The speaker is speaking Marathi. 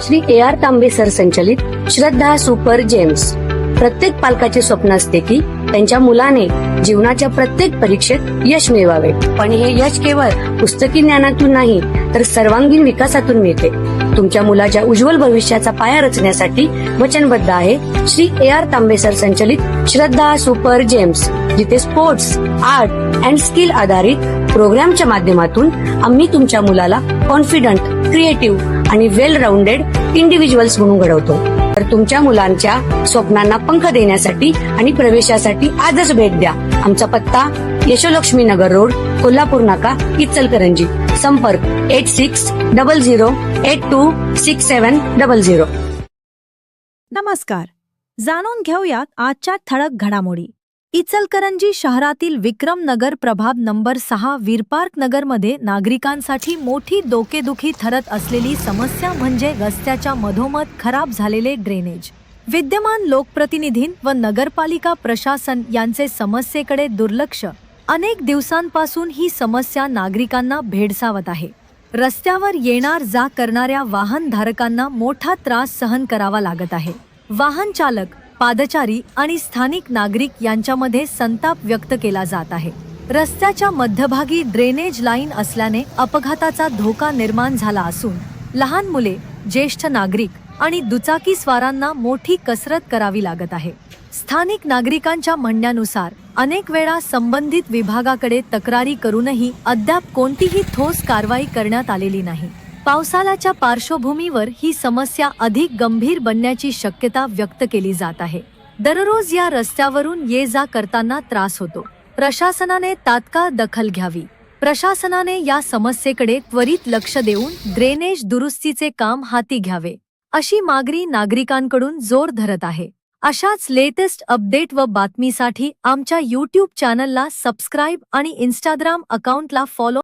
श्री AR तांबे सर संचलित श्रद्धा सुपर जेम्स. प्रत्येक पालकाचे स्वप्न असते की त्यांच्या मुलाने जीवनाच्या प्रत्येक परीक्षेत यश मिळवावे, पण हे यश केवळ पुस्तकी ज्ञानातून नाही तर सर्वांगीण विकासातून मिळते. तुमच्या मुलाच्या उज्ज्वल भविष्याचा पाया रचण्यासाठी वचनबद्ध आहे श्री AR तांबे सर संचलित श्रद्धा सुपर जेम्स, जिथे स्पोर्ट्स, आर्ट अँड स्किल आधारित प्रोग्रामच्या माध्यमातून आम्ही तुमच्या मुलाला कॉन्फिडंट, क्रिएटिव्ह आणि वेल राऊंडेड इंडिव्हिज्युअल्स म्हणून घडवतो. तर तुमच्या मुलांच्या स्वप्नांना पंख देण्यासाठी आणि प्रवेशासाठी आजच भेट द्या. आमचा पत्ता यशोलक्ष्मी नगर रोड, कोल्हापूर नाका, इचलकरंजी. संपर्क 8600826700. नमस्कार. जाणून घेऊयात आजच्या ठळक घडामोडी. इचलकरंजी शहरातील विक्रमनगर प्रभाग नंबर 6 वीरपार्क नगरमध्ये नागरिकांसाठी मोठी डोकेदुखी ठरत असलेली समस्या म्हणजे रस्त्याच्या मधोमध खराब झालेले ड्रेनेज. विद्यमान लोकप्रतिनिधी व नगरपालिका प्रशासन यांचे समस्येकडे दुर्लक्ष. अनेक दिवसांपासून ही समस्या नागरिकांना भेडसावत आहे. रस्त्यावर येणार जा करणाऱ्या वाहनधारकांना मोठा त्रास सहन करावा लागत आहे. वाहन चालक, पादचारी आणि स्थानिक नागरिक यांच्यामध्ये संताप व्यक्त केला जात आहे. रस्त्याच्या मध्यभागी ड्रेनेज लाईन असल्याने अपघाताचा धोका निर्माण झाला असून लहान मुले, ज्येष्ठ नागरिक आणि दुचाकीस्वारांना मोठी कसरत करावी लागत आहे. स्थानिक नागरिकांच्या म्हणण्यानुसार अनेक वेळा संबंधित विभागाकडे तक्रारी करूनही अद्याप कोणतीही ठोस कारवाई करण्यात आलेली नाही. पावसाळ्याच्या पार्श्वभूमीवर ही समस्या अधिक गंभीर बनण्याची शक्यता व्यक्त केली जात आहे. दररोज या रस्त्यावरून ये जा करताना त्रास होतो. प्रशासनाने तात्काळ दखल घ्यावी. प्रशासनाने या समस्येकडे त्वरित लक्ष देऊन ड्रेनेज दुरुस्तीचे काम हाती घ्यावे, अशी मागणी नागरिकांकडून जोर धरत आहे. अशाच लेटेस्ट अपडेट व बातमीसाठी आमच्या YouTube चॅनलला सबस्क्राईब आणि Instagram अकाउंटला फॉलो